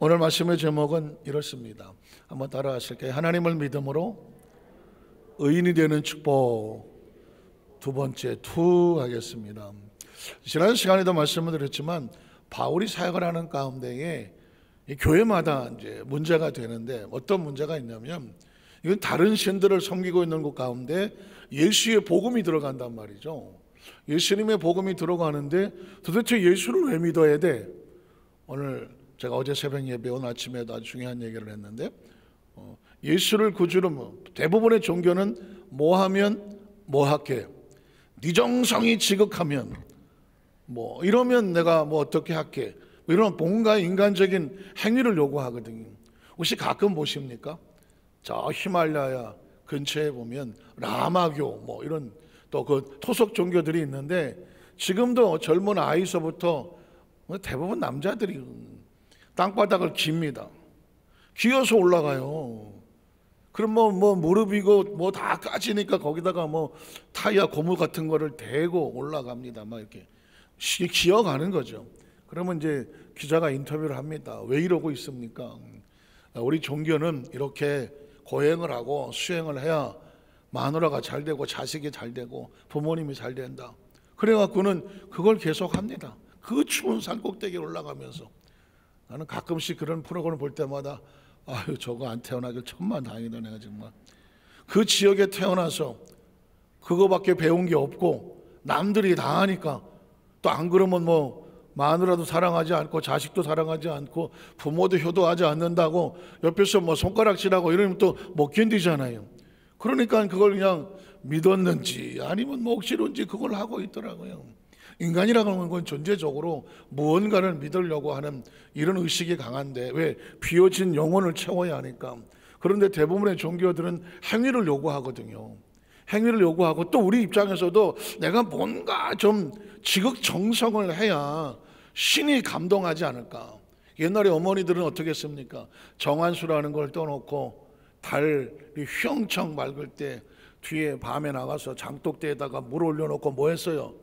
오늘 말씀의 제목은 이렇습니다. 한번 따라 하실게요. 하나님을 믿음으로 의인이 되는 축복. 두 번째 투 하겠습니다. 지난 시간에도 말씀을 드렸지만 바울이 사역을 하는 가운데에 교회마다 이제 문제가 되는데, 어떤 문제가 있냐면 이건 다른 신들을 섬기고 있는 곳 가운데 예수의 복음이 들어간단 말이죠. 예수님의 복음이 들어가는데 도대체 예수를 왜 믿어야 돼? 오늘 제가 어제 새벽 예배, 오늘 아침에도 아주 중요한 얘기를 했는데, 예수를 구주로, 대부분의 종교는 뭐 하면 뭐 할게, 네 정성이 지극하면 뭐 이러면 내가 뭐 어떻게 할게, 뭐 이런 뭔가 인간적인 행위를 요구하거든요. 혹시 가끔 보십니까? 저 히말라야 근처에 보면 라마교 뭐 이런 또 그 토속 종교들이 있는데, 지금도 젊은 아이서부터 대부분 남자들이 땅바닥을 깁니다. 기어서 올라가요. 그럼 뭐 무릎이고 뭐 다 까지니까 거기다가 뭐 타이어 고무 같은 거를 대고 올라갑니다. 막 이렇게 기어가는 거죠. 그러면 이제 기자가 인터뷰를 합니다. 왜 이러고 있습니까? 우리 종교는 이렇게 고행을 하고 수행을 해야 마누라가 잘 되고 자식이 잘 되고 부모님이 잘 된다. 그래갖고는 그걸 계속 합니다. 그 추운 산꼭대기에 올라가면서. 나는 가끔씩 그런 프로그램을 볼 때마다 아유, 저거 안 태어나길 천만 다행이다. 내가 정말 그 지역에 태어나서 그거밖에 배운 게 없고 남들이 다 하니까, 또 안 그러면 뭐 마누라도 사랑하지 않고 자식도 사랑하지 않고 부모도 효도하지 않는다고 옆에서 뭐 손가락질하고 이러면 또 못 견디잖아요. 그러니까 그걸 그냥 믿었는지 아니면 뭐 억지로인지 그걸 하고 있더라고요. 인간이라고 하는 건 존재적으로 무언가를 믿으려고 하는 이런 의식이 강한데, 왜? 비어진 영혼을 채워야 하니까. 그런데 대부분의 종교들은 행위를 요구하거든요. 행위를 요구하고, 또 우리 입장에서도 내가 뭔가 좀 지극정성을 해야 신이 감동하지 않을까. 옛날에 어머니들은 어떻게 했습니까? 정한수라는 걸 떠놓고 달이 휘영청 맑을 때 뒤에 밤에 나가서 장독대에다가 물 올려놓고 뭐 했어요?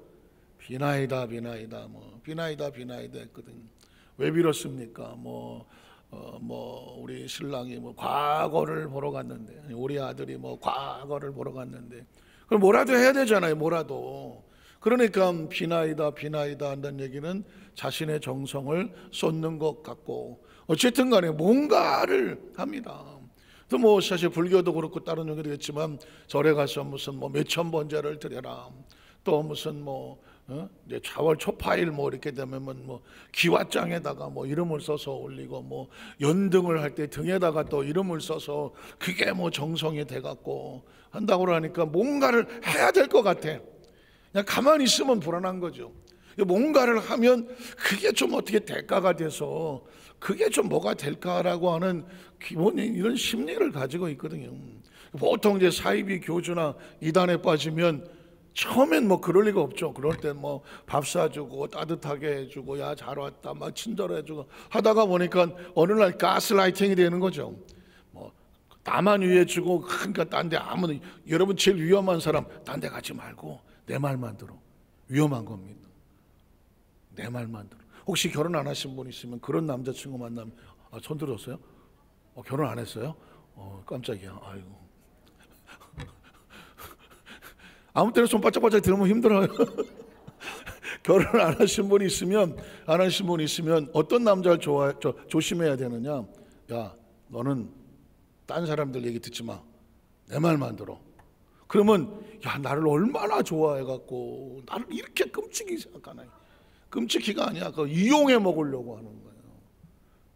비나이다 비나이다 뭐 비나이다 비나이다 했거든요. 왜 빌었습니까? 우리 신랑이 뭐 과거를 보러 갔는데, 우리 아들이 뭐 과거를 보러 갔는데, 그럼 뭐라도 해야 되잖아요. 뭐라도. 그러니까 비나이다 비나이다 한다는 얘기는 자신의 정성을 쏟는 것 같고, 어쨌든 간에 뭔가를 합니다. 또 뭐 사실 불교도 그렇고 다른 종교도 있지만 절에 가서 무슨 뭐 몇천 번제를 드려라, 또 무슨 이제 자월 초파일 뭐 이렇게 되면 뭐 기와장에다가 뭐 이름을 써서 올리고, 뭐 연등을 할 때 등에다가 또 이름을 써서, 그게 뭐 정성이 돼갖고 한다고 하니까 뭔가를 해야 될 것 같아. 그냥 가만히 있으면 불안한 거죠. 뭔가를 하면 그게 좀 어떻게 대가가 돼서 그게 좀 뭐가 될까라고 하는 기본인 이런 심리를 가지고 있거든요. 보통 이제 사이비 교주나 이단에 빠지면 처음엔 뭐 그럴 리가 없죠. 그럴 때 뭐 밥 사주고 따뜻하게 해주고 야 잘 왔다 막 친절해주고 하다가 보니까 어느 날 가스라이팅이 되는 거죠. 뭐 나만 위해주고, 그러니까 딴 데 아무도, 여러분 제일 위험한 사람 딴 데 가지 말고 내 말만 들어. 위험한 겁니다. 내 말만 들어. 혹시 결혼 안 하신 분 있으면 그런 남자친구 만나면 손 들었어요? 결혼 안 했어요? 깜짝이야. 아이고. 아무 때나 손 바짝바짝 들으면 힘들어요. 결혼 안 하신 분이 있으면, 안 하신 분이 있으면 어떤 남자를 조심해야 되느냐? 야, 너는 딴 사람들 얘기 듣지 마. 내 말만 들어. 그러면 야, 나를 얼마나 좋아해갖고 나를 이렇게 끔찍이 생각하나. 끔찍이가 아니야. 그거 이용해 먹으려고 하는 거예요.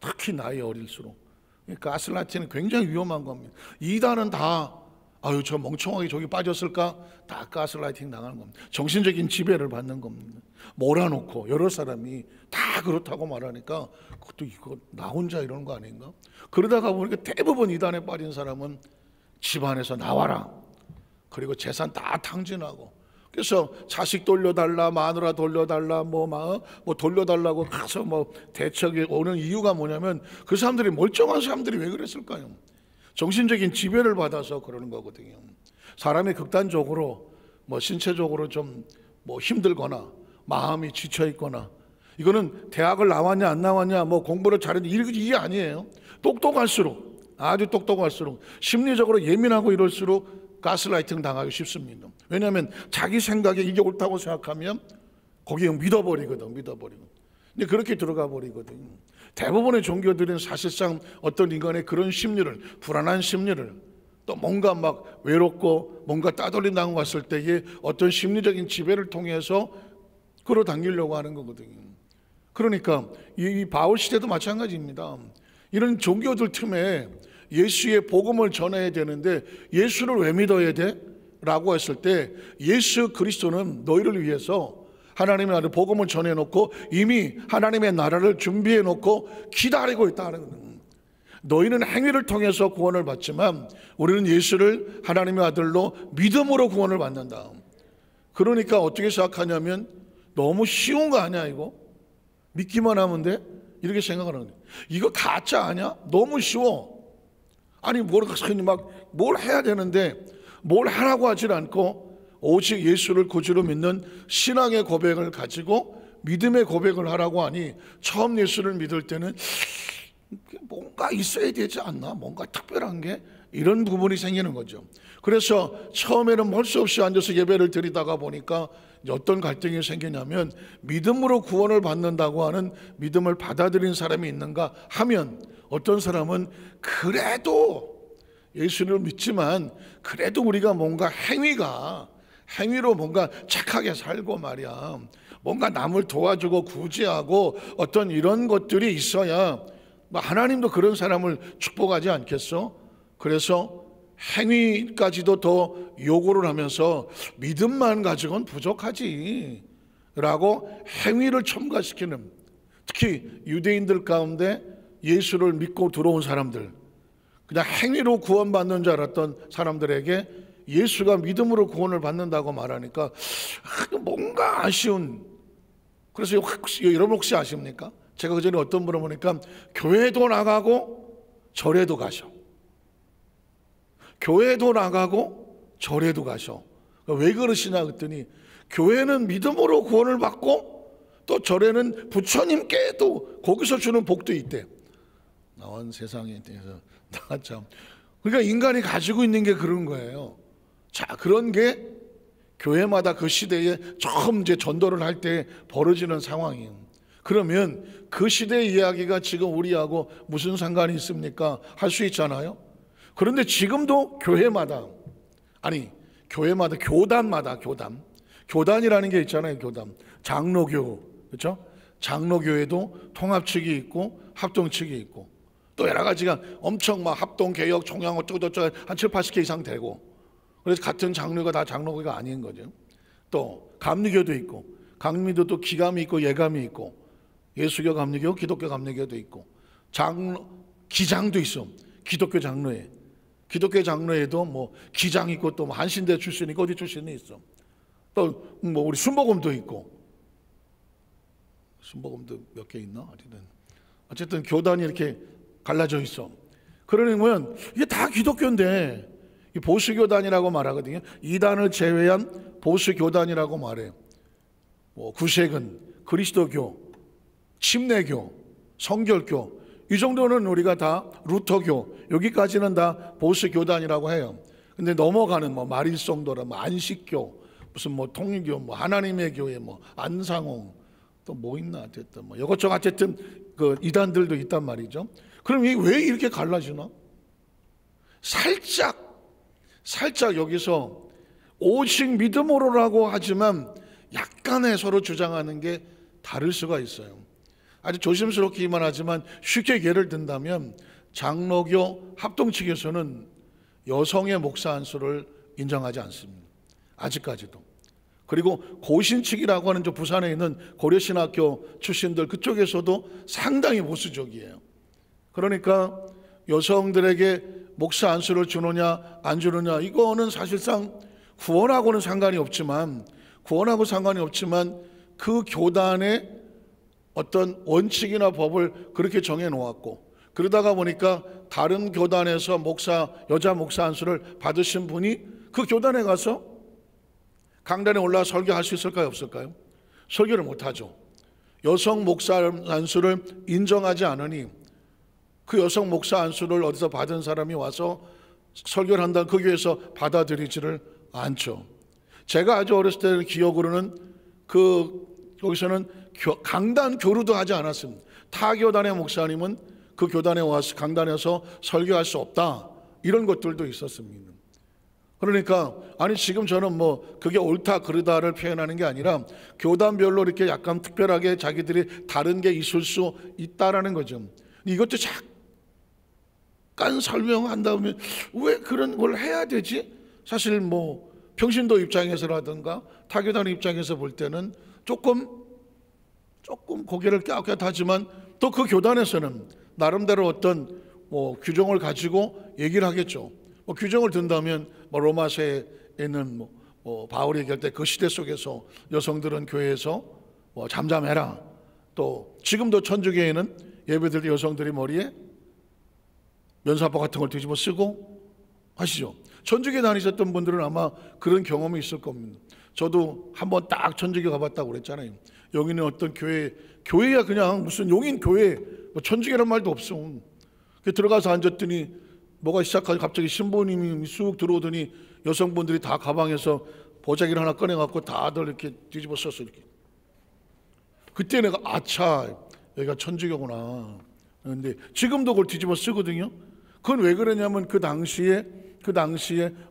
특히 나이 어릴수록. 가스라이팅은 굉장히 위험한 겁니다. 이단은 다 아유, 저 멍청하게 저기 빠졌을까? 다 가스라이팅 당하는 겁니다. 정신적인 지배를 받는 겁니다. 몰아놓고 여러 사람이 다 그렇다고 말하니까 그것도 이거 나 혼자 이러는 거 아닌가? 그러다가 보니까 대부분 이단에 빠진 사람은 집안에서 나와라. 그리고 재산 다 탕진하고, 그래서 자식 돌려달라, 마누라 돌려달라, 뭐 돌려달라고 가서 뭐 대척이 오는 이유가 뭐냐면, 그 사람들이, 멀쩡한 사람들이 왜 그랬을까요? 정신적인 지배를 받아서 그러는 거거든요. 사람이 극단적으로 뭐 신체적으로 좀 뭐 힘들거나 마음이 지쳐 있거나 이거는 대학을 나왔냐 안 나왔냐 뭐 공부를 잘했냐 이게 아니에요. 똑똑할수록, 아주 똑똑할수록, 심리적으로 예민하고 이럴수록 가스라이팅 당하기 쉽습니다. 왜냐하면 자기 생각에 이게 옳다고 생각하면 거기에 믿어버리거든. 근데 그렇게 들어가 버리거든. 대부분의 종교들은 사실상 어떤 인간의 그런 심리를, 불안한 심리를, 또 뭔가 막 외롭고 뭔가 따돌림당하고 왔을 때의 어떤 심리적인 지배를 통해서 끌어당기려고 하는 거거든요. 그러니까 이 바울 시대도 마찬가지입니다. 이런 종교들 틈에 예수의 복음을 전해야 되는데 예수를 왜 믿어야 돼? 라고 했을 때 예수 그리스도는 너희를 위해서 하나님의 나라를 복음을 전해놓고 이미 하나님의 나라를 준비해놓고 기다리고 있다는 거예요. 너희는 행위를 통해서 구원을 받지만 우리는 예수를 하나님의 아들로 믿음으로 구원을 받는다. 그러니까 어떻게 생각하냐면 너무 쉬운 거 아니야 이거? 믿기만 하면 돼? 이렇게 생각을 하는 거예요. 이거 가짜 아니야? 너무 쉬워. 아니 뭘 해야 되는데 뭘 하라고 하질 않고 오직 예수를 구주로 믿는 신앙의 고백을 가지고 믿음의 고백을 하라고 하니 처음 예수를 믿을 때는 뭔가 있어야 되지 않나? 뭔가 특별한 게 이런 부분이 생기는 거죠. 그래서 처음에는 할 수 없이 앉아서 예배를 드리다가 보니까 어떤 갈등이 생기냐면 믿음으로 구원을 받는다고 하는 믿음을 받아들인 사람이 있는가 하면 어떤 사람은 그래도 예수를 믿지만 그래도 우리가 뭔가 행위로 뭔가 착하게 살고 말이야 뭔가 남을 도와주고 구제하고 어떤 이런 것들이 있어야 하나님도 그런 사람을 축복하지 않겠어? 그래서 행위까지도 더 요구를 하면서 믿음만 가지고는 부족하지 라고 행위를 첨가시키는, 특히 유대인들 가운데 예수를 믿고 들어온 사람들, 그냥 행위로 구원받는 줄 알았던 사람들에게 예수가 믿음으로 구원을 받는다고 말하니까 뭔가 아쉬운. 그래서 여러분 혹시 아십니까? 제가 그전에 어떤 분을 보니까 교회도 나가고 절에도 가셔. 교회도 나가고 절에도 가셔. 왜 그러시냐 그랬더니 교회는 믿음으로 구원을 받고 또 절에는 부처님께도 거기서 주는 복도 있대. 나온 세상에 대해서 나 참. 그러니까 인간이 가지고 있는 게 그런 거예요. 자, 그런 게 교회마다 그 시대에 처음 이제 전도를 할 때 벌어지는 상황이에요. 그러면 그 시대의 이야기가 지금 우리하고 무슨 상관이 있습니까? 할 수 있잖아요. 그런데 지금도 교단마다 교단이라는 게 있잖아요. 교단, 장로교, 그렇죠? 장로교회도 통합 측이 있고 합동 측이 있고 또 여러 가지가 엄청 막 합동 개혁 총양 어쩌고저쩌고 한 7, 80개 이상 되고, 그래서 같은 장로가 다 장로교가 아닌 거죠. 또 감리교도 있고, 감리교도 또 기감이 있고 예감이 있고, 예수교 감리교, 기독교 감리교도 있고, 기장도 있어. 기독교 장로회. 기독교 장로회도 뭐 기장 있고 또 한신대 출신 있고 어디 출신이 있어. 또 뭐 우리 순복음도 있고, 순복음도 몇 개 있나? 어쨌든 교단이 이렇게 갈라져 있어. 그러면 이게 다 기독교인데 이 보수교단이라고 말하거든요. 이단을 제외한 보수교단이라고 말해요. 뭐 구sek은, 그리스도교, 침례교, 성결교, 이 정도는 우리가 다 루터교, 여기까지는 다 보수교단이라고 해요. 근데 넘어가는 뭐 마릴성도라, 뭐 안식교, 무슨 뭐 통일교, 뭐 하나님의 교회, 뭐 안상홍, 또 뭐 있나 어쨌든 뭐 이것저것 어쨌든 그 이단들도 있단 말이죠. 그럼 이게 왜 이렇게 갈라지나? 살짝 여기서 오직 믿음으로라고 하지만 약간의 서로 주장하는 게 다를 수가 있어요. 아주 조심스럽기만 하지만 쉽게 예를 든다면 장로교 합동 측에서는 여성의 목사 안수를 인정하지 않습니다. 아직까지도. 그리고 고신 측이라고 하는 저 부산에 있는 고려신학교 출신들 그쪽에서도 상당히 보수적이에요. 그러니까 여성들에게 목사 안수를 주느냐 안 주느냐 이거는 사실상 구원하고는 상관이 없지만 그 교단의 어떤 원칙이나 법을 그렇게 정해 놓았고, 그러다가 보니까 다른 교단에서 여자 목사 안수를 받으신 분이 그 교단에 가서 강단에 올라와 설교할 수 있을까요? 없을까요? 설교를 못하죠. 여성 목사 안수를 인정하지 않으니 그 여성 목사 안수를 어디서 받은 사람이 와서 설교를 한다는 그 교회에서 받아들이지를 않죠. 제가 아주 어렸을 때 기억으로는 거기서는 강단 교류도 하지 않았습니다. 타 교단의 목사님은 그 교단에 와서 강단에서 설교할 수 없다, 이런 것들도 있었습니다. 그러니까 지금 저는 그게 옳다 그르다를 표현하는 게 아니라 교단별로 이렇게 약간 특별하게 자기들이 다른 게 있을 수 있다라는 거죠. 이것도 잠깐 설명한다면 왜 그런 걸 해야 되지? 사실 평신도 입장에서라든가 타교단 입장에서 볼 때는 조금 고개를 갸웃갸웃하지만 또 그 교단에서는 나름대로 어떤 규정을 가지고 얘기를 하겠죠. 규정을 든다면 로마서에 있는 바울이 얘기할 때 그 시대 속에서 여성들은 교회에서 잠잠해라. 또 지금도 천주교회는 예배드릴 때 여성들이 머리에 면사포 같은 걸 뒤집어 쓰고 하시죠. 천주교 다니셨던 분들은 아마 그런 경험이 있을 겁니다. 저도 한번 딱 천주교 가봤다고 그랬잖아요. 여기는 어떤 교회가 그냥 무슨 용인 교회, 천주교란 말도 없어. 들어가서 앉았더니 뭐가 시작하지 갑자기 신부님이 쑥 들어오더니 여성분들이 다 가방에서 보자기를 하나 꺼내갖고 다들 이렇게 뒤집어 썼어. 이렇게. 그때 내가 아차, 여기가 천주교구나. 그런데 지금도 그걸 뒤집어 쓰거든요. 그건 왜 그러냐면 그 당시에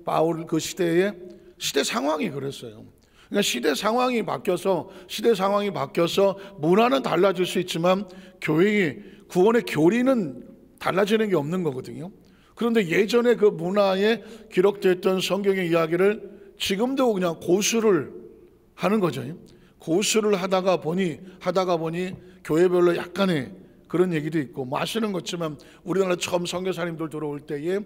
바울 그 시대 상황이 그랬어요. 그러니까 시대 상황이 바뀌어서 문화는 달라질 수 있지만 구원의 교리는 달라지는 게 없는 거거든요. 그런데 예전에 그 문화에 기록되었던 성경의 이야기를 지금도 그냥 고수를 하는 거죠. 고수를 하다가 보니 교회별로 약간의 그런 얘기도 있고 아시는 것처럼 우리나라 처음 선교사님들 들어올 때에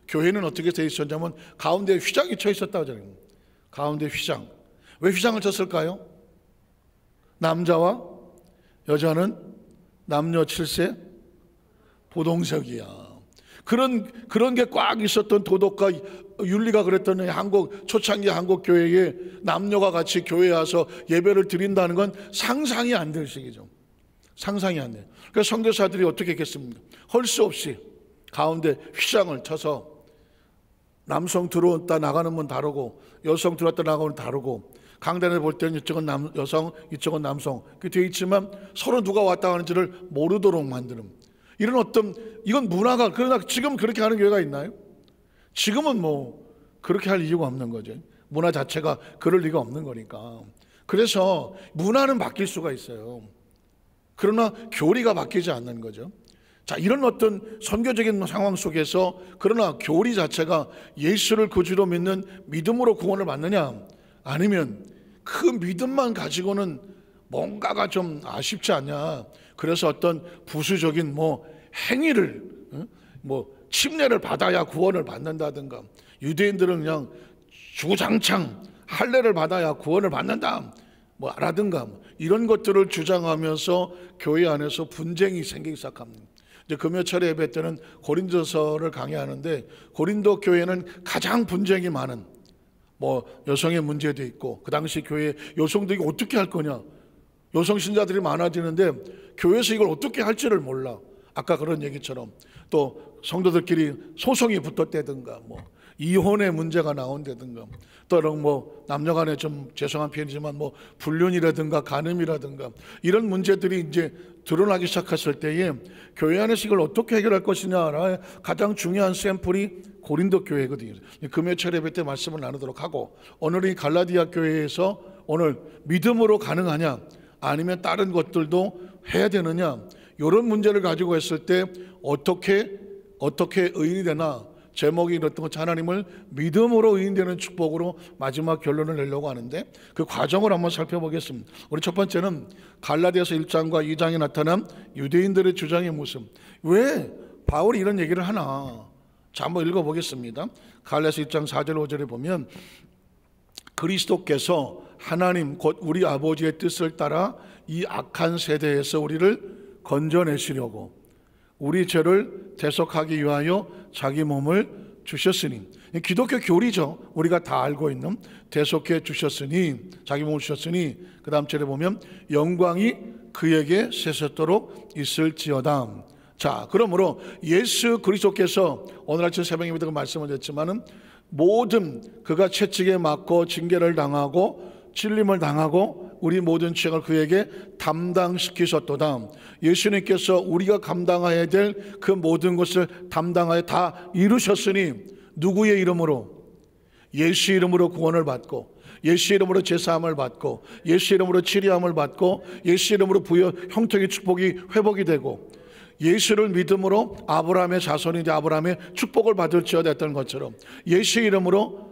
교회는 어떻게 돼 있었냐면 가운데 휘장이 쳐 있었다고 하잖아요. 가운데 휘장. 왜 휘장을 쳤을까요? 남자와 여자는 남녀 7세 보동석이야. 그런 게 꽉 있었던 도덕과 윤리가 그랬던 초창기 한국 교회에 남녀가 같이 교회에 와서 예배를 드린다는 건 상상이 안 될 시기죠. 상상이 안 돼요. 그래서 선교사들이 어떻게 했겠습니까? 할 수 없이 가운데 휘장을 쳐서 남성 들어왔다 나가는 문 다르고 여성 들어왔다 나가는 문 다르고 강단에 볼 때는 이쪽은 여성, 이쪽은 남성 그렇게 되어 있지만 서로 누가 왔다 가는지를 모르도록 만드는 이건 문화가. 그러나 지금 그렇게 하는 교회가 있나요? 지금은 그렇게 할 이유가 없는 거죠. 문화 자체가 그럴 리가 없는 거니까. 그래서 문화는 바뀔 수가 있어요. 그러나 교리가 바뀌지 않는 거죠. 자, 이런 어떤 선교적인 상황 속에서 그러나 교리 자체가 예수를 구주로 믿는 믿음으로 구원을 받느냐, 아니면 그 믿음만 가지고는 뭔가가 좀 아쉽지 않냐. 그래서 어떤 부수적인 행위를 침례를 받아야 구원을 받는다든가, 유대인들은 그냥 주구장창 할례를 받아야 구원을 받는다 라든가 이런 것들을 주장하면서 교회 안에서 분쟁이 생기기 시작합니다. 이제 금요철 예배 때는 고린도서를 강의하는데 고린도 교회는 가장 분쟁이 많은 여성의 문제도 있고, 그 당시 교회 여성들이 어떻게 할 거냐, 여성 신자들이 많아지는데 교회에서 이걸 어떻게 할지를 몰라. 아까 그런 얘기처럼 또 성도들끼리 소송이 붙었다든가 이혼의 문제가 나온다든가 또 남녀간에 좀 죄송한 표현이지만 불륜이라든가 간음이라든가 이런 문제들이 이제 드러나기 시작했을 때에 교회 안에서 이걸 어떻게 해결할 것이냐의 가장 중요한 샘플이 고린도 교회거든요. 금요철 예배 때 말씀을 나누도록 하고, 오늘은 갈라디아 교회에서 오늘 믿음으로 가능하냐 아니면 다른 것들도 해야 되느냐, 이런 문제를 가지고 했을 때 어떻게 의인이 되나, 제목이 이렇던 것, 하나님을 믿음으로 의인되는 축복으로 마지막 결론을 내려고 하는데 그 과정을 한번 살펴보겠습니다. 우리 첫 번째는 갈라디아서 1장과 2장에 나타난 유대인들의 주장의 모습. 왜 바울이 이런 얘기를 하나? 자, 한번 읽어보겠습니다. 갈라디아서 1장 4절 5절에 보면 그리스도께서 하나님 곧 우리 아버지의 뜻을 따라 이 악한 세대에서 우리를 건져내시려고 우리 죄를 대속하기 위하여 자기 몸을 주셨으니, 기독교 교리죠. 우리가 다 알고 있는 대속해 주셨으니, 자기 몸을 주셨으니, 그 다음 절에 보면 영광이 그에게 세세토록 있을지어다. 자, 그러므로 예수 그리스도께서 오늘 아침 새벽에 그 말씀을 드렸지만은 모든 그가 채찍에 맞고 징계를 당하고 찔림을 당하고 우리 모든 죄를 그에게 담당시키셨도다. 예수님께서 우리가 감당해야 될 그 모든 것을 담당하여 다 이루셨으니 누구의 이름으로? 예수 이름으로 구원을 받고 예수 이름으로 제사함을 받고 예수 이름으로 치리함을 받고 예수 이름으로 부여 형통의 축복이 회복이 되고 예수를 믿음으로 아브라함의 자손인데 아브라함의 축복을 받을지어다 했던 것처럼 예수 이름으로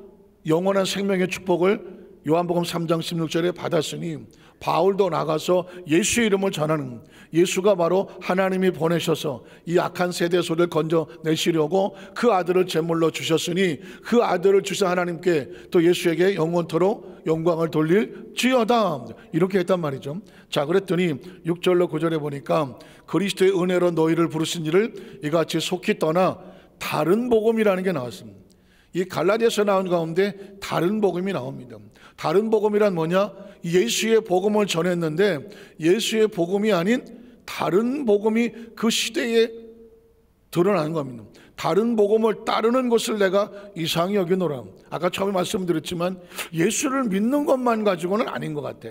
영원한 생명의 축복을 요한복음 3장 16절에 받았으니 바울도 나가서 예수 이름을 전하는, 예수가 바로 하나님이 보내셔서 이 악한 세대 소리를 건져내시려고 그 아들을 제물로 주셨으니 그 아들을 주신 하나님께 또 예수에게 영원토록 영광을 돌릴지어다 이렇게 했단 말이죠. 자, 그랬더니 6절로 9절에 보니까 그리스도의 은혜로 너희를 부르신 이를 이같이 속히 떠나 다른 복음이라는 게 나왔습니다. 이 갈라디아서 나온 가운데 다른 복음이 나옵니다. 다른 복음이란 뭐냐? 예수의 복음을 전했는데 예수의 복음이 아닌 다른 복음이 그 시대에 드러나는 겁니다. 다른 복음을 따르는 것을 내가 이상히 여기노라. 아까 처음에 말씀드렸지만 예수를 믿는 것만 가지고는 아닌 것 같아.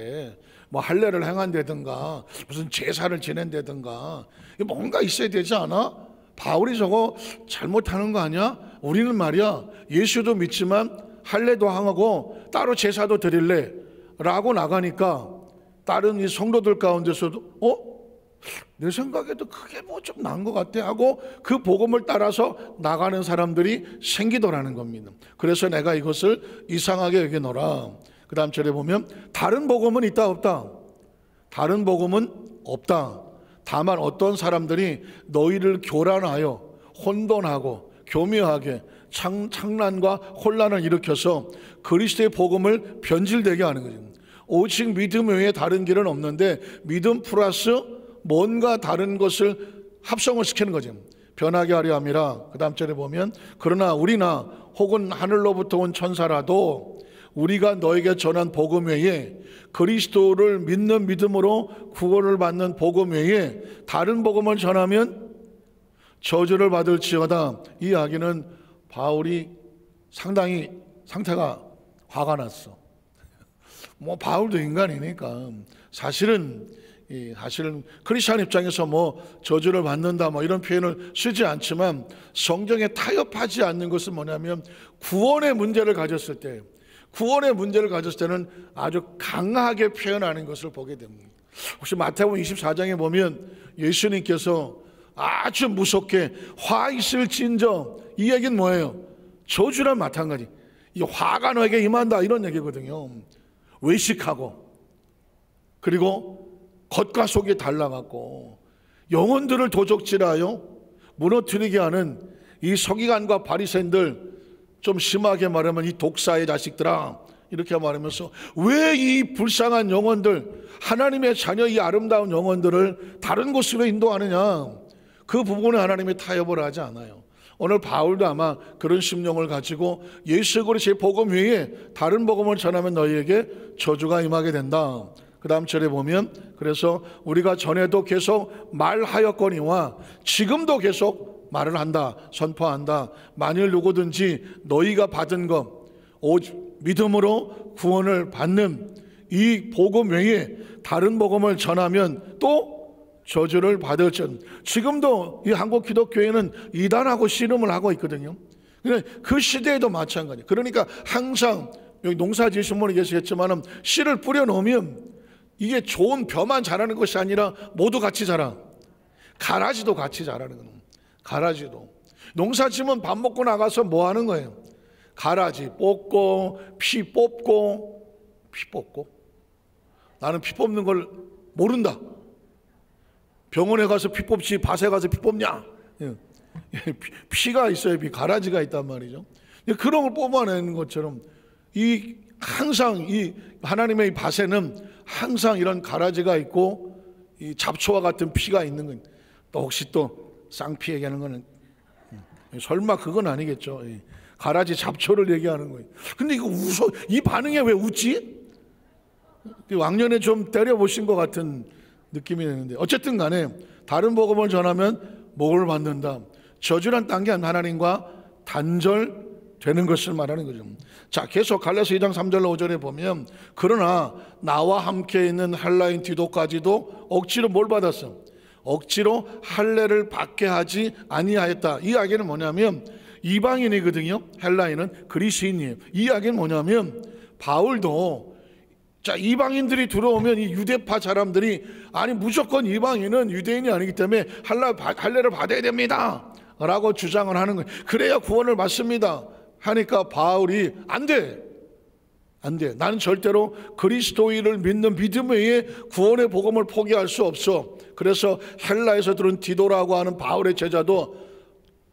뭐 할례를 행한다든가 무슨 제사를 지낸다든가 뭔가 있어야 되지 않아? 바울이 저거 잘못하는 거 아니야? 우리는 말이야 예수도 믿지만 할례도 하고 따로 제사도 드릴래 라고 나가니까 다른 이 성도들 가운데서도 내 생각에도 그게 뭐 좀 나은 것 같아 하고 그 복음을 따라서 나가는 사람들이 생기더라는 겁니다. 그래서 내가 이것을 이상하게 여기노라. 그 다음 절에 보면 다른 복음은 있다 없다? 다른 복음은 없다. 다만 어떤 사람들이 너희를 교란하여 혼돈하고 교묘하게 창난과 혼란을 일으켜서 그리스도의 복음을 변질되게 하는 거죠. 오직 믿음 외에 다른 길은 없는데 믿음 플러스 뭔가 다른 것을 합성을 시키는 거죠. 변하게 하려 함이라. 그 다음 절에 보면 그러나 우리나 혹은 하늘로부터 온 천사라도 우리가 너에게 전한 복음 외에 그리스도를 믿는 믿음으로 구원을 받는 복음 외에 다른 복음을 전하면 저주를 받을지어다. 이 이야기는 바울이 상당히 상태가 화가 났어. 뭐 바울도 인간이니까 사실은 크리스찬 입장에서 뭐 저주를 받는다 뭐 이런 표현을 쓰지 않지만 성경에 타협하지 않는 것은 뭐냐면 구원의 문제를 가졌을 때는 아주 강하게 표현하는 것을 보게 됩니다. 혹시 마태복음 24장에 보면 예수님께서 아주 무섭게 화 있을진저, 이 얘기는 뭐예요? 저주란 마찬가지. 이 화가 너에게 임한다 이런 얘기거든요. 외식하고 그리고 겉과 속이 달라갖고 영혼들을 도적질하여 무너뜨리게 하는 이 서기관과 바리새인들, 좀 심하게 말하면 이 독사의 자식들아 이렇게 말하면서 왜 이 불쌍한 영혼들, 하나님의 자녀 이 아름다운 영혼들을 다른 곳으로 인도하느냐, 그 부분에 하나님이 타협을 하지 않아요. 오늘 바울도 아마 그런 심령을 가지고 예수 그리스도의 복음 외에 다른 복음을 전하면 너희에게 저주가 임하게 된다. 그 다음 절에 보면 그래서 우리가 전에도 계속 말하였거니와 지금도 계속 말을 한다, 선포한다. 만일 누구든지 너희가 받은 것 믿음으로 구원을 받는 이 복음 외에 다른 복음을 전하면 또 저주를 받을지. 지금도 이 한국 기독교회는 이단하고 씨름을 하고 있거든요. 그 시대에도 마찬가지예요. 그러니까 항상 여기 농사 지으신 분이 계시겠지만 씨를 뿌려 놓으면 이게 좋은 벼만 자라는 것이 아니라 모두 같이 자라. 가라지도 같이 자라는 거예요. 가라지도. 농사 지으면 밥 먹고 나가서 뭐 하는 거예요? 가라지 뽑고 피 뽑고 피 뽑고. 나는 피 뽑는 걸 모른다. 병원에 가서 피 뽑지 밭에 가서 피 뽑냐? 피가 있어야 가라지가 있단 말이죠. 그런 걸 뽑아내는 것처럼 이 항상 이 하나님의 밭에는 항상 이런 가라지가 있고 이 잡초와 같은 피가 있는 거예요. 또 혹시 또 쌍피 얘기하는 거는 설마 그건 아니겠죠. 가라지 잡초를 얘기하는 거예요. 근데 이거 이 반응에 왜 웃지? 왕년에 좀 때려보신 것 같은 느낌이 드는데, 어쨌든 간에 다른 복음을 전하면 목을 받는다. 저주란 딴 게 하나님과 단절되는 것을 말하는 거죠. 자, 계속 갈라서 2장 3절로 5절에 보면, 그러나 나와 함께 있는 헬라인 디도까지도 억지로 뭘 받았어? 억지로 할례를 받게 하지 아니하였다. 이 이야기는 뭐냐면 이방인이거든요. 헬라인은 그리스인이에요. 이 이야기는 뭐냐면 바울도, 자, 이방인들이 들어오면 이 유대파 사람들이, 아니 무조건 이방인은 유대인이 아니기 때문에 할례를 받아야 됩니다 라고 주장을 하는 거예요. 그래야 구원을 받습니다 하니까 바울이 안 돼. 나는 절대로 그리스도인을 믿는 믿음 외에 구원의 복음을 포기할 수 없어. 그래서 헬라에서 들은 디도라고 하는 바울의 제자도,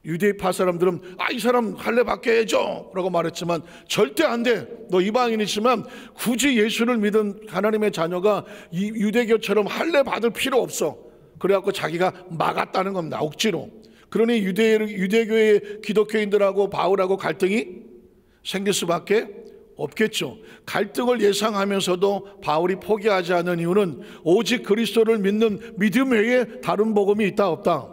유대파 사람들은 이 사람 할례 받게 해줘 라고 말했지만, 절대 안 돼. 너 이방인이지만 굳이 예수를 믿은 하나님의 자녀가 이 유대교처럼 할례 받을 필요 없어. 그래갖고 자기가 막았다는 겁니다. 억지로. 그러니 유대교의 기독교인들하고 바울하고 갈등이 생길 수밖에 없겠죠. 갈등을 예상하면서도 바울이 포기하지 않은 이유는 오직 그리스도를 믿는 믿음 외에 다른 복음이 있다 없다?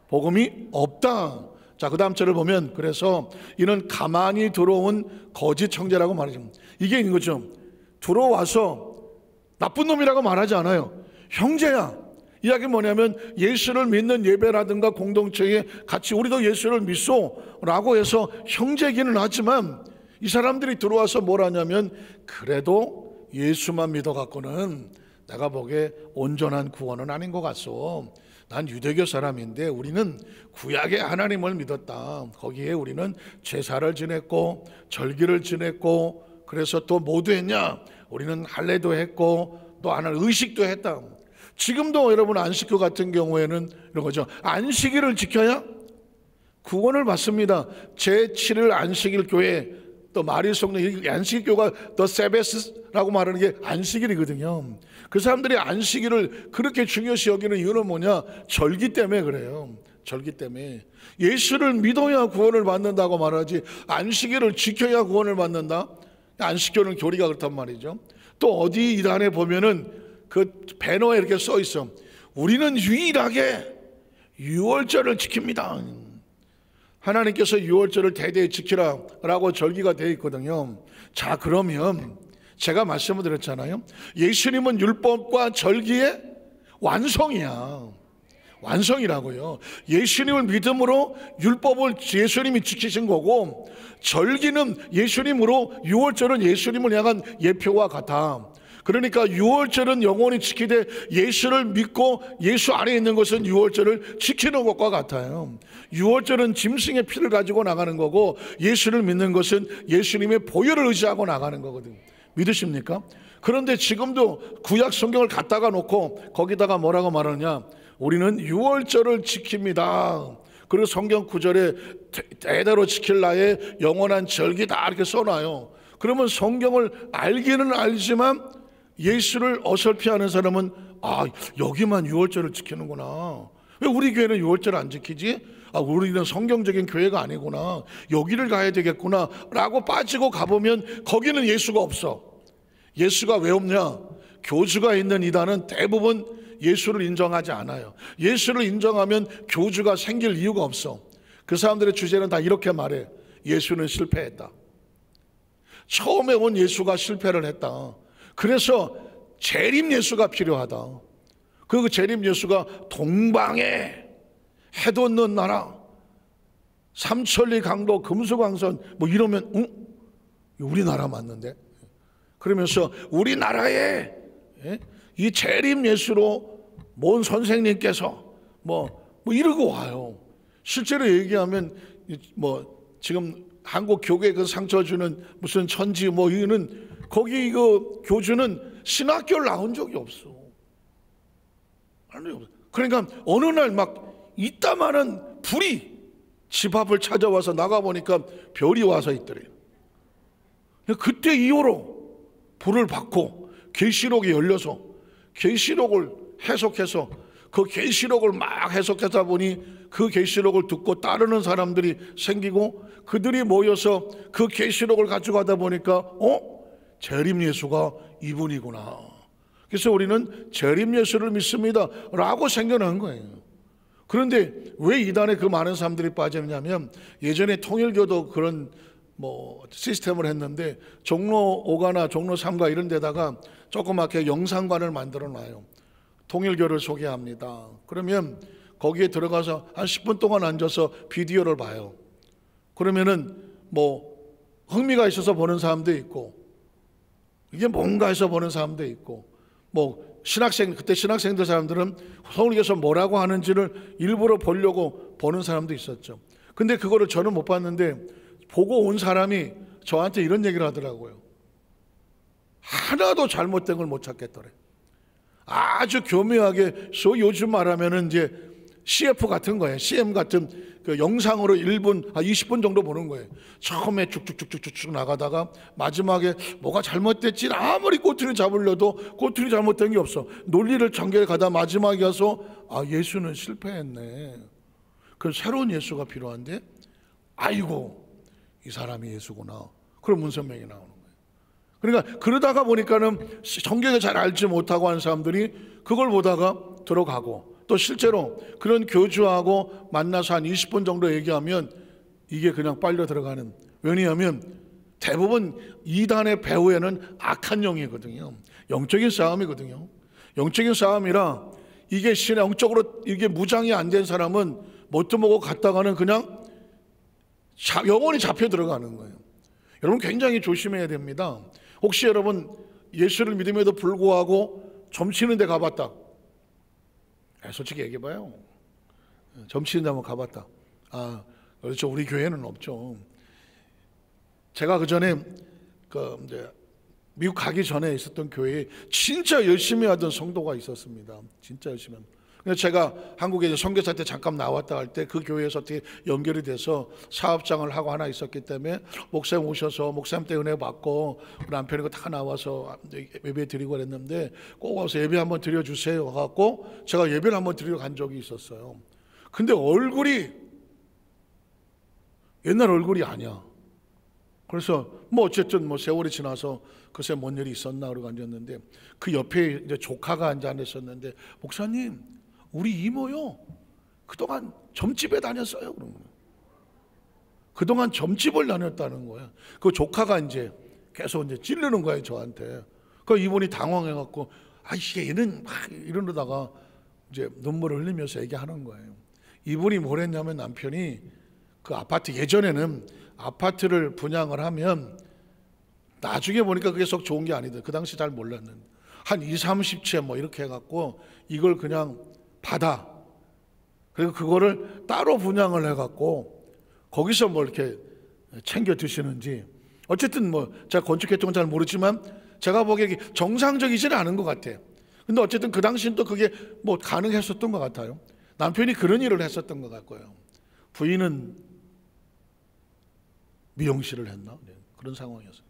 복음이 없다. 자, 그 다음 절을 보면, 그래서 이는 가만히 들어온 거짓 형제라고 말하죠. 이게 있는 거죠. 들어와서 나쁜 놈이라고 말하지 않아요. 형제야. 이야기는 뭐냐면 예수를 믿는 예배라든가 공동체에 같이 우리도 예수를 믿소 라고 해서 형제기는 하지만, 이 사람들이 들어와서 뭘 하냐면, 그래도 예수만 믿어갖고는 내가 보기에 온전한 구원은 아닌 것 같소. 난 유대교 사람인데 우리는 구약의 하나님을 믿었다. 거기에 우리는 제사를 지냈고 절기를 지냈고, 그래서 또 뭐도 했냐? 우리는 할례도 했고 또 하나 의식도 했다. 지금도 여러분 안식교 같은 경우에는 이런 거죠. 안식일을 지켜야 구원을 받습니다. 제7일 안식일 교회, 또 마리 성령 안식교가 더 세베스라고 말하는 게 안식일이거든요. 그 사람들이 안식일을 그렇게 중요시 여기는 이유는 뭐냐? 절기 때문에 그래요. 절기 때문에. 예수를 믿어야 구원을 받는다고 말하지 안식일을 지켜야 구원을 받는다? 안식교는 교리가 그렇단 말이죠. 또 어디 이단에 보면은 그 배너에 이렇게 써 있어. 우리는 유일하게 유월절을 지킵니다. 하나님께서 유월절을 대대히 지키라 라고 절기가 되어 있거든요. 자, 그러면 제가 말씀을 드렸잖아요. 예수님은 율법과 절기의 완성이야. 완성이라고요. 예수님을 믿음으로 율법을 예수님이 지키신 거고, 절기는 예수님으로, 유월절은 예수님을 향한 예표와 같아. 그러니까 유월절은 영원히 지키되 예수를 믿고 예수 안에 있는 것은 유월절을 지키는 것과 같아요. 유월절은 짐승의 피를 가지고 나가는 거고, 예수를 믿는 것은 예수님의 보혈을 의지하고 나가는 거거든요. 믿으십니까? 그런데 지금도 구약 성경을 갖다가 놓고 거기다가 뭐라고 말하느냐? 우리는 유월절을 지킵니다. 그리고 성경 구절에 대대로 지킬 나의 영원한 절기다 이렇게 써놔요. 그러면 성경을 알기는 알지만 예수를 어설피하는 사람은, 여기만 유월절을 지키는구나. 왜 우리 교회는 유월절을 안 지키지? 우리는 성경적인 교회가 아니구나. 여기를 가야 되겠구나 라고 빠지고 가보면 거기는 예수가 없어. 예수가 왜 없냐? 교주가 있는 이단은 대부분 예수를 인정하지 않아요. 예수를 인정하면 교주가 생길 이유가 없어. 그 사람들의 주제는 다 이렇게 말해. 예수는 실패했다. 처음에 온 예수가 실패를 했다. 그래서 재림 예수가 필요하다. 그 재림 예수가 동방에 해돋는 없는 나라, 삼천리 강도 금수강선 뭐 이러면 우리나라 맞는데? 그러면서 우리나라에 이 재림 예수로 뭔 선생님께서 뭐 이러고 와요. 실제로 얘기하면 지금 한국 교계 그 상처 주는 무슨 천지 이거는 거기 이거 교주는 신학교를 나온 적이 없어. 그러니까 어느 날 막 이따만한 불이 집 앞을 찾아와서 나가보니까 별이 와서 있더래요. 그때 이후로 불을 받고 계시록이 열려서 계시록을 해석해서 그 계시록을 막 해석하다 보니 그 계시록을 듣고 따르는 사람들이 생기고 그들이 모여서 그 계시록을 가지고 가다 보니까 재림 예수가 이분이구나. 그래서 우리는 재림 예수를 믿습니다 라고 생겨난 거예요. 그런데 왜 이단에 그 많은 사람들이 빠졌냐면, 예전에 통일교도 그런 시스템을 했는데, 종로 5가나 종로 3가 이런 데다가 조그맣게 영상관을 만들어 놔요. 통일교를 소개합니다. 그러면 거기에 들어가서 한 10분 동안 앉아서 비디오를 봐요. 그러면은 흥미가 있어서 보는 사람도 있고, 이게 뭔가 해서 보는 사람도 있고, 그때 신학생들 사람들은 서울교에서 뭐라고 하는지를 일부러 보려고 보는 사람도 있었죠. 근데 그거를 저는 못 봤는데, 보고 온 사람이 저한테 이런 얘기를 하더라고요. 하나도 잘못된 걸 못 찾겠더래. 아주 교묘하게, 요즘 말하면은 이제 CF 같은 거예요. CM 같은 그 영상으로 1분, 20분 정도 보는 거예요. 처음에 쭉쭉쭉쭉쭉 나가다가 마지막에 뭐가 잘못됐지, 아무리 꼬투리 잡으려도 꼬투리 잘못된 게 없어. 논리를 전개가다 마지막에 가서 예수는 실패했네. 그럼 새로운 예수가 필요한데, 아이고 이 사람이 예수구나. 그런 문선명이 나오는 거예요. 그러니까 그러다가 보니까는 성경을 잘 알지 못하고 하는 사람들이 그걸 보다가 들어가고, 또 실제로 그런 교주하고 만나서 한 20분 정도 얘기하면 이게 그냥 빨려 들어가는. 왜냐하면 대부분 이단의 배후에는 악한 영이거든요. 영적인 싸움이거든요. 영적인 싸움이라, 이게 영적으로 이게 무장이 안 된 사람은 뭣도 모고 갔다가는 그냥 영원히 잡혀 들어가는 거예요. 여러분 굉장히 조심해야 됩니다. 혹시 여러분 예수를 믿음에도 불구하고 점치는 데 가봤다, 솔직히 얘기해봐요. 점치는 데 한번 가봤다. 그렇죠. 우리 교회는 없죠. 제가 그 전에 이제 미국 가기 전에 있었던 교회에 진짜 열심히 하던 성도가 있었습니다. 진짜 열심히 하던. 제가 한국에 이제 선교사 때 잠깐 나왔다 할 때 그 교회에서 어떻게 연결이 돼서 사업장을 하고 하나 있었기 때문에 목사님 오셔서 목사님 때 은혜 받고 남편이고 다 나와서 예배 드리고 그랬는데, 꼭 와서 예배 한번 드려주세요 하고 제가 예배를 한번 드리러 간 적이 있었어요. 근데 얼굴이 옛날 얼굴이 아니야. 그래서 어쨌든 세월이 지나서 글쎄 뭔 일이 있었나 그러고 앉았는데, 그 옆에 이제 조카가 앉아 있었는데, 목사님 우리 이모요 그동안 점집에 다녔어요. 그런 거예요. 그동안 점집을 다녔다는 거예요. 그 조카가 이제 계속 이제 찌르는 거예요 저한테. 그 이분이 당황해갖고 이게 얘는 막 이러다가 이제 눈물을 흘리면서 얘기하는 거예요. 이분이 뭘 했냐면, 남편이 그 아파트, 예전에는 아파트를 분양을 하면 나중에 보니까 그게 썩 좋은 게 아니더라고요. 그 당시 잘 몰랐는데 한 20-30채 이렇게 해갖고 이걸 그냥 받아. 그리고 그거를 따로 분양을 해갖고 거기서 이렇게 챙겨 드시는지, 어쨌든 제가 건축했던 건 잘 모르지만 제가 보기에 정상적이지는 않은 것 같아요. 근데 어쨌든 그 당시는 또 그게 가능했었던 것 같아요. 남편이 그런 일을 했었던 것 같고요. 부인은 미용실을 했나? 네, 그런 상황이었어요.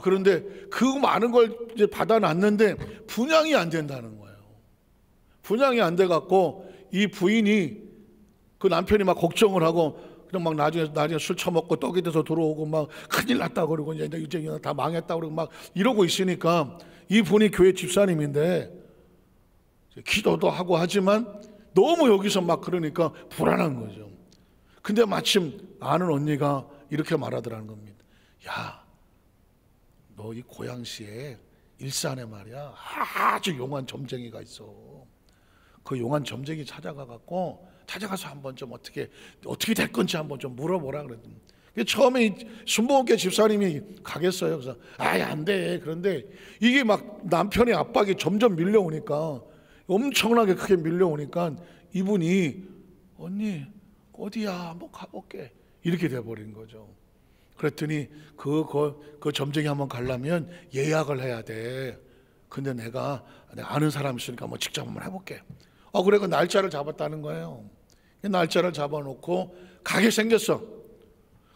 그런데 그 많은 걸 이제 받아놨는데 분양이 안 된다는 거예요. 분양이 안 돼갖고 이 부인이, 그 남편이 막 걱정을 하고 그냥 막 나중에 술 처먹고 떡이 돼서 들어오고 막 큰일 났다 그러고 이제 다 망했다 그러고 막 이러고 있으니까, 이 분이 교회 집사님인데 기도도 하고 하지만 너무 여기서 막 그러니까 불안한 거죠. 근데 마침 아는 언니가 이렇게 말하더라는 겁니다. 야, 너 이 고양시에 일산에 말이야 아주 용한 점쟁이가 있어. 그 용한 점쟁이 찾아가서 한번 좀 어떻게 될 건지 한번 좀 물어보라 그랬더니, 처음에 순복음교회 집사님이 가겠어요. 그래서 안 돼. 그런데 이게 막 남편의 압박이 점점 밀려오니까, 엄청나게 크게 밀려오니까 이분이 언니 어디야 한번 가볼게 이렇게 돼버린 거죠. 그랬더니 그 점쟁이 한번 가려면 예약을 해야 돼. 근데 내가 아는 사람 있으니까 직접 한번 해볼게. 그래, 그 날짜를 잡았다는 거예요. 날짜를 잡아놓고 가게 생겼어.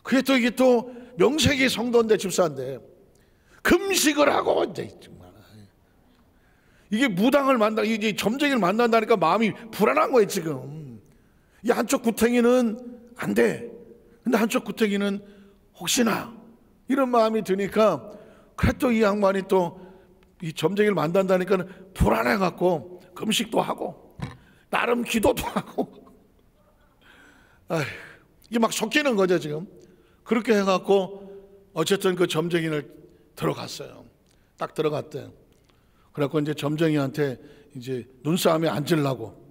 그게 또 이게 또 명색이 성도인데 집사인데 금식을 하고 이제 정말 이게 무당을 이게 점쟁이를 만난다니까 마음이 불안한 거예요 지금. 이 한쪽 구탱이는 안 돼. 근데 한쪽 구탱이는 혹시나 이런 마음이 드니까, 그래 또 이 양반이 또 이 점쟁이를 만난다니까 불안해갖고 금식도 하고 나름 기도도 하고 이게 막 섞이는 거죠 지금. 그렇게 해갖고 어쨌든 그 점쟁이를 들어갔어요. 딱 들어갔대. 그래갖고 이제 점쟁이한테 이제 눈싸움에 앉으려고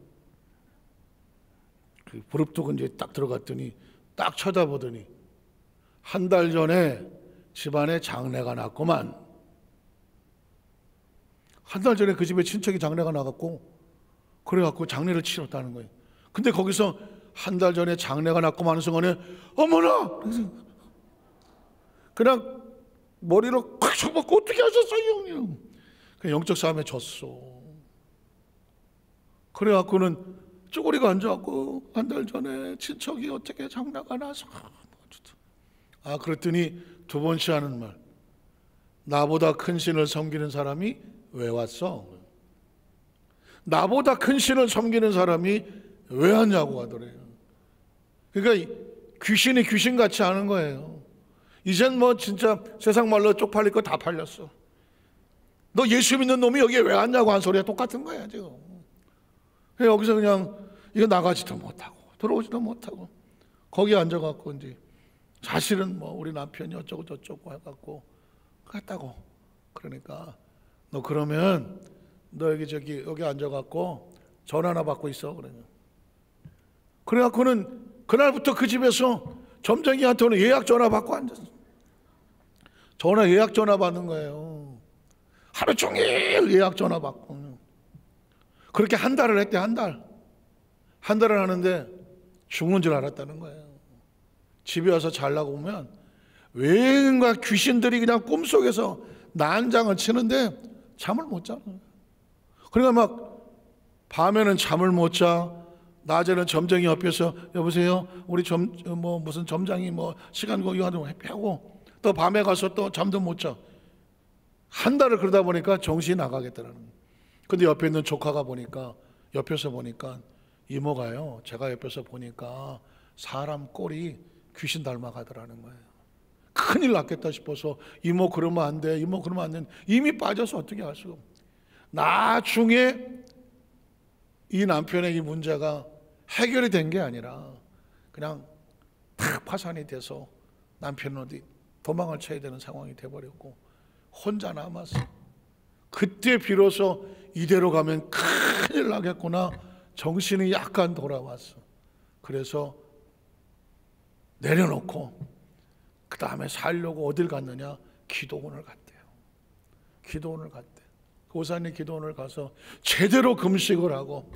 그 부릅뜨고 이제 딱 들어갔더니 딱 쳐다보더니 한 달 전에 집안에 장례가 났구만. 한 달 전에 그 집에 친척이 장례가 나갔고 그래갖고 장례를 치렀다는 거예요. 근데 거기서 한 달 전에 장례가 났구만 하는 순간에 어머나! 그냥 머리로 콱 쳐박고 어떻게 하셨어요? 그냥 영적 싸움에 졌어. 그래갖고는 쪼그리고 앉아갖고 한 달 전에 친척이 어떻게 장례가 나서 그랬더니 두 번째 하는 말, 나보다 큰 신을 섬기는 사람이 왜 왔어? 나보다 큰 신을 섬기는 사람이 왜 왔냐고 하더래요. 그러니까 귀신이 귀신같이 하는 거예요. 이젠 뭐 진짜 세상 말로 쪽팔릴 거 다 팔렸어. 너 예수 믿는 놈이 여기에 왜 왔냐고 한 소리가 똑같은 거야 지금. 여기서 그냥 이거 나가지도 못하고 들어오지도 못하고 거기 앉아갖고 이제 사실은 뭐 우리 남편이 어쩌고 저쩌고 해갖고 갔다고. 그러니까 너 그러면 너 여기 앉아갖고 전화나 받고 있어. 그래갖고는 그날부터 그 집에서 점쟁이한테는 예약 전화 받고 앉았어. 예약 전화 받는 거예요. 하루 종일 예약 전화 받고. 그렇게 한 달을 했대. 한 달을 하는데 죽는 줄 알았다는 거예요. 집에 와서 자려고 오면 왠가 귀신들이 그냥 꿈속에서 난장을 치는데 잠을 못 자는 거예요. 그러니까 막 밤에는 잠을 못 자. 낮에는 점쟁이 옆에서 여보세요 우리 무슨 점장이 시간 이거 하고 또 밤에 가서 또 잠도 못 자. 한 달을 그러다 보니까 정신이 나가겠더라는 거예요. 근데 옆에 있는 조카가 옆에서 보니까 이모가요, 제가 옆에서 보니까 사람 꼴이 귀신 닮아가더라는 거예요. 큰일 났겠다 싶어서 이모 그러면 안 돼, 이모 그러면 안 돼. 이미 빠져서 어떻게 할 수가 없어요. 나중에 이 남편의 이 문제가 해결이 된 게 아니라 그냥 탁 파산이 돼서 남편은 어디 도망을 쳐야 되는 상황이 돼버렸고 혼자 남았어. 그때 비로소 이대로 가면 큰일 나겠구나 정신이 약간 돌아왔어. 그래서 내려놓고 그 다음에 살려고 어딜 갔느냐? 기도원을 갔대요. 기도원을 갔대. 고사님 기도원을 가서 제대로 금식을 하고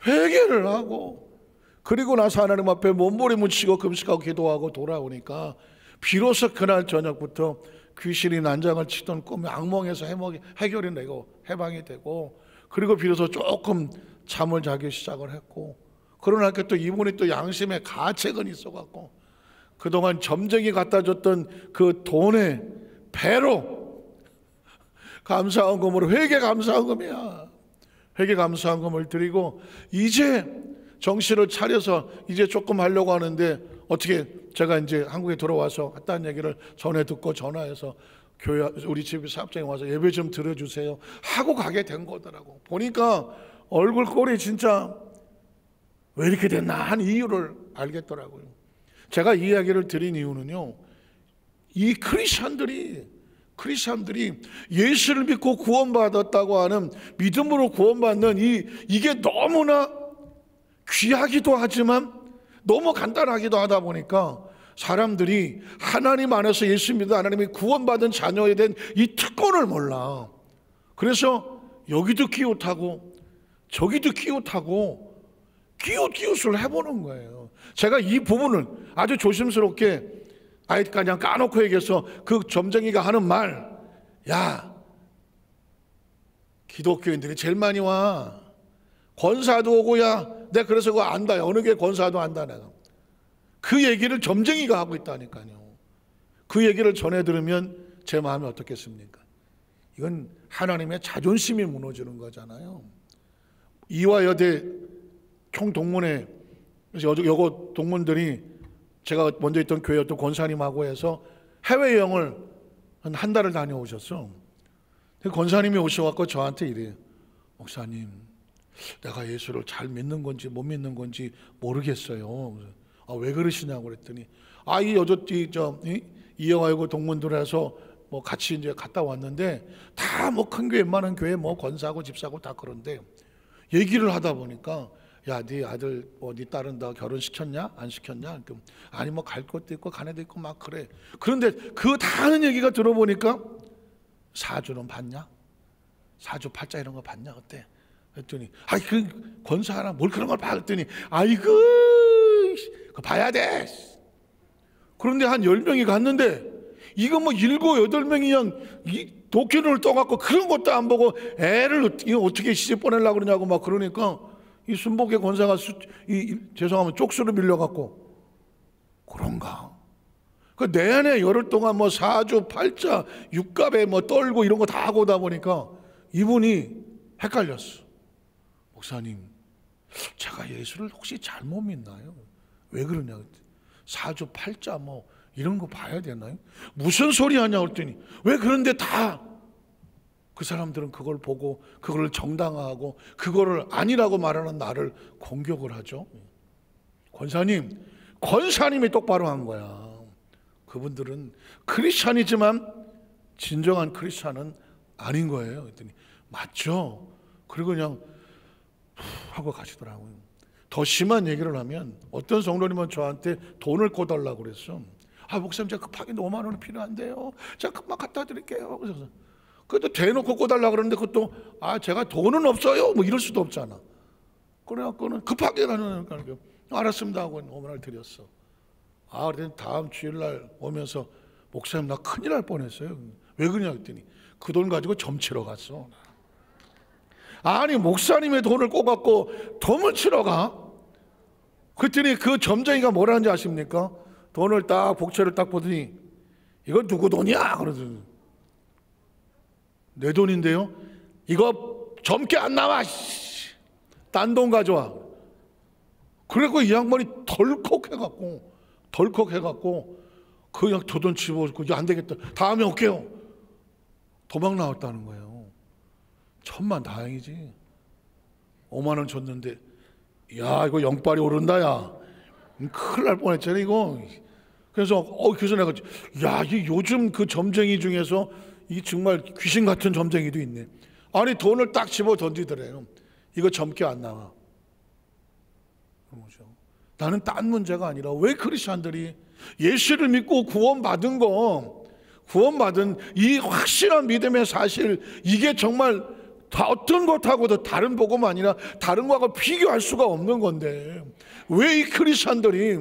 회개를 하고 그리고 나서 하나님 앞에 몸부림을 치고 금식하고 기도하고 돌아오니까 비로소 그날 저녁부터 귀신이 난장을 치던 꿈이 악몽에서 해결이 되고 해방이 되고 그리고 비로소 조금 잠을 자기 시작을 했고 그러나 또 이분이 또 양심에 가책은 있어갖고 그동안 점쟁이 갖다 줬던 그 돈에 배로 감사헌금으로 회개 감사헌금이야. 회개 감사헌금을 드리고 이제 정신을 차려서 이제 조금 하려고 하는데 어떻게 제가 이제 한국에 돌아와서 했다는 얘기를 전해 듣고 전화해서 교회 우리 집에 사업장에 와서 예배 좀 드려주세요 하고 가게 된 거더라고. 보니까 얼굴 꼴이 진짜 왜 이렇게 됐나 한 이유를 알겠더라고요. 제가 이 이야기를 드린 이유는요, 이 크리스천들이 예수를 믿고 구원받았다고 하는 믿음으로 구원받는 이게 너무나 귀하기도 하지만 너무 간단하기도 하다 보니까 사람들이 하나님 안에서 예수 믿어 하나님이 구원받은 자녀에 대한 이 특권을 몰라. 그래서 여기도 기웃하고 저기도 기웃하고 기웃기웃을 해보는 거예요. 제가 이 부분을 아주 조심스럽게 그냥 까놓고 얘기해서 그 점쟁이가 하는 말, 야 기독교인들이 제일 많이 와. 권사도 오고 내가 그래서 그거 안다. 어느 게 권사도 안다 내가. 그 얘기를 점쟁이가 하고 있다니까요. 그 얘기를 전해 들으면 제 마음이 어떻겠습니까? 이건 하나님의 자존심이 무너지는 거잖아요. 이화여대 총동문회 여고 동문들이 제가 먼저 있던 교회였던 권사님하고 해서 해외여행을 한 달을 다녀오셨어. 권사님이 오셔갖고 저한테 이래요. 목사님, 내가 예수를 잘 믿는 건지 못 믿는 건지 모르겠어요. 왜 그러시냐고 그랬더니, 이 여조띠 이영화여고 동문들에서 뭐 같이 이제 갔다 왔는데, 다 뭐 큰 교회, 웬만한 교회 뭐 권사하고 집사하고 다 그런데, 얘기를 하다 보니까, 야, 네 아들, 네 딸은 다 결혼시켰냐? 안 시켰냐? 아니, 뭐 갈 것도 있고 간 애도 있고 막 그래. 그런데 그 다 하는 얘기가 들어보니까, 사주는 봤냐? 사주 팔자 이런 거 봤냐? 어때? 그랬더니, 그 권사하나 뭘 그런 걸 봐? 그랬더니, 아이고, 그거 봐야 돼. 그런데 한 10명이 갔는데, 이거 뭐 7, 8명이 그냥 도끼눈을 떠갖고 그런 것도 안 보고 애를 어떻게 시집 보내려고 그러냐고 막 그러니까, 이 순복의 권사가 죄송하면 쪽수로 밀려갖고, 그런가? 내내 열흘 동안 뭐 사주, 팔자, 육갑에 뭐 떨고 이런 거 다 하고 오다 보니까 이분이 헷갈렸어. 목사님, 제가 예수를 혹시 잘못 믿나요? 왜 그러냐? 사주, 팔자 뭐 이런 거 봐야 되나요? 무슨 소리 하냐 그랬더니, 왜 그런데 다 그 사람들은 그걸 보고 그걸 정당화하고 그거를 아니라고 말하는 나를 공격을 하죠. 권사님이 똑바로 한 거야. 그분들은 크리스찬이지만 진정한 크리스찬은 아닌 거예요. 그랬더니, 맞죠? 그리고 그냥 하고 가시더라고요. 더 심한 얘기를 하면 어떤 성도님은 저한테 돈을 꿔달라고 그랬어. 목사님, 제가 급하게 5만 원이 필요한데요, 제가 금방 갖다 드릴게요. 그래서 그것도 대놓고 꿔달라고 그러는데, 그것도 제가 돈은 없어요 뭐 이럴 수도 없잖아. 그래갖고는 급하게 가니까 알았습니다 하고 5만 원을 드렸어. 그랬더니 다음 주일날 오면서, 목사님, 나 큰일 날 뻔했어요. 왜 그러냐 그랬더니, 그 돈 가지고 점 치러 갔어. 아니, 목사님의 돈을 꿔갖고 점을 치러 가? 그랬더니 그 점쟁이가 뭐라는지 아십니까? 돈을 딱, 복채를 딱 보더니, 이거 누구 돈이야? 그러더니, 내 돈인데요? 이거 점괘 안 나와. 딴 돈 가져와. 그래서 이 양반이 덜컥 해갖고 그냥 두 돈 집어주고, 안 되겠다, 다음에 올게요. 도망 나왔다는 거예요. 천만 다행이지. 5만 원 줬는데, 야, 이거 영빨이 오른다, 야. 큰일 날 뻔했잖아, 이거. 그래서 내가, 야, 이 요즘 그 점쟁이 중에서 이 정말 귀신 같은 점쟁이도 있네. 아니, 돈을 딱 집어 던지더래요. 이거 점괘 안 나와. 그러죠. 나는 딴 문제가 아니라, 왜 크리스천들이 예수를 믿고 구원받은 이 확실한 믿음의 사실, 이게 정말 다 어떤 것하고도 다른 복음 아니라 다른 것하고 비교할 수가 없는 건데, 왜 이 크리스천들이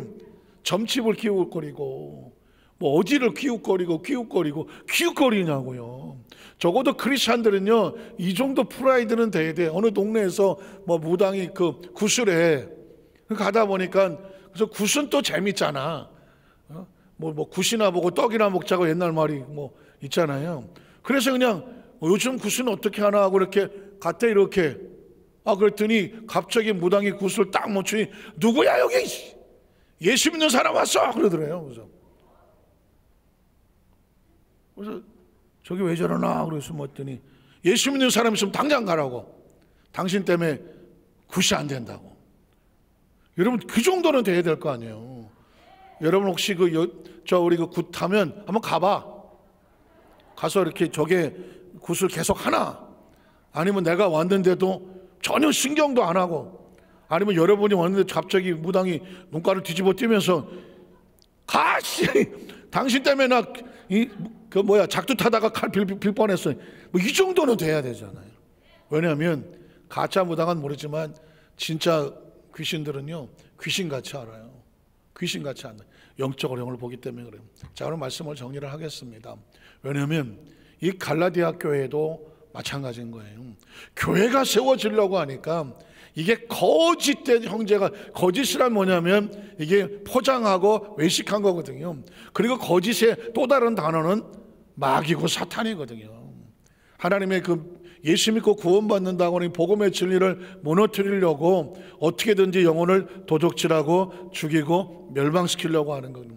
점집을 기웃거리고 뭐 어디를 기웃거리냐고요. 적어도 크리스천들은요, 이 정도 프라이드는 돼야 돼. 어느 동네에서 뭐 무당이 그 구슬에 가다 보니까, 그래서 굿은 또 재밌잖아. 뭐 굿이나 보고 떡이나 먹자고 옛날 말이 뭐 있잖아요. 그래서 그냥 요즘 굿은 어떻게 하나 하고 이렇게 갔대, 이렇게. 그랬더니 갑자기 무당이 굿을 딱 멈추니, 누구야 여기? 예수 믿는 사람 왔어! 그러더래요. 그래서 저기 왜 저러나? 그래서 뭐더니, 예수 믿는 사람 있으면 당장 가라고. 당신 때문에 굿이 안 된다고. 여러분, 그 정도는 돼야 될 거 아니에요. 여러분, 혹시 우리 그 굿 하면 한번 가봐. 가서 이렇게 저게 굿을 계속 하나? 아니면 내가 왔는데도 전혀 신경도 안 하고, 아니면 여러분이 왔는데 갑자기 무당이 눈가를 뒤집어 띄면서, 가씨! 당신 때문에 나 작두 타다가 칼 빌 뻔했어요. 뭐 이 정도는 돼야 되잖아요. 왜냐하면 가짜 무당은 모르지만 진짜 귀신들은요, 귀신같이 알아요. 귀신같이 안다. 영적으로 영을 보기 때문에 그래요. 자, 오늘 말씀을 정리를 하겠습니다. 왜냐하면 이 갈라디아 교회도 마찬가지인 거예요. 교회가 세워지려고 하니까 이게 거짓된 형제가, 거짓이란 뭐냐면 이게 포장하고 외식한 거거든요. 그리고 거짓의 또 다른 단어는 마귀고 사탄이거든요. 하나님의 예수 믿고 구원받는다고 하는 복음의 진리를 무너뜨리려고 어떻게든지 영혼을 도적질하고 죽이고 멸망시키려고 하는 거예요.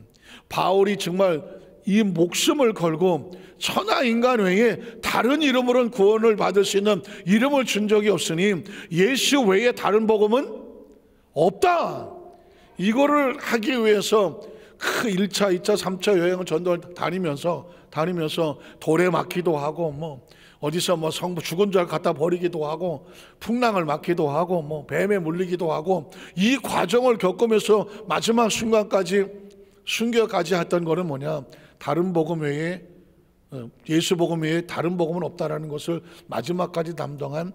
바울이 정말 이 목숨을 걸고 천하 인간 외에 다른 이름으로는 구원을 받을 수 있는 이름을 준 적이 없으니 예수 외에 다른 복음은 없다. 이거를 하기 위해서 그 1차, 2차, 3차 여행을 전도를 다니면서 돌에 맞기도 하고 뭐 어디서 뭐 성부 죽은 줄 갖다 버리기도 하고 풍랑을 맞기도 하고 뭐 뱀에 물리기도 하고 이 과정을 겪으면서 마지막 순간까지 순교까지 했던 거는 뭐냐? 다른 복음 외에 예수 복음 외에 다른 복음은 없다라는 것을 마지막까지 담당한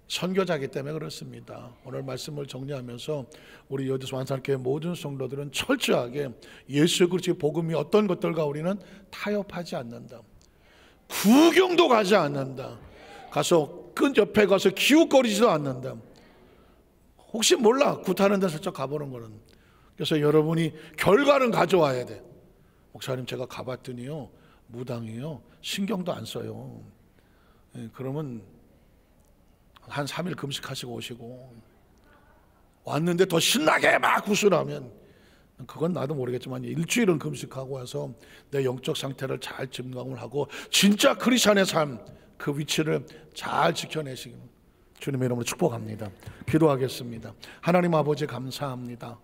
선교자이기 때문에 그렇습니다. 오늘 말씀을 정리하면서 우리 여기서 완산교회 모든 성도들은 철저하게 예수 그리스도의 복음이 어떤 것들과 우리는 타협하지 않는다. 구경도 가지 않는다. 가서 끈 옆에 가서 기웃거리지도 않는다. 혹시 몰라 굿하는 데 슬쩍 가보는 거는. 그래서 여러분이 결과는 가져와야 돼. 목사님 제가 가봤더니요 무당이요 신경도 안 써요. 그러면 한 3일 금식하시고 오시고 왔는데 더 신나게 막 구슬하면 그건 나도 모르겠지만 일주일은 금식하고 와서 내 영적 상태를 잘 점검을 하고 진짜 크리스찬의 삶 그 위치를 잘 지켜내시기 주님의 이름으로 축복합니다. 기도하겠습니다. 하나님 아버지 감사합니다.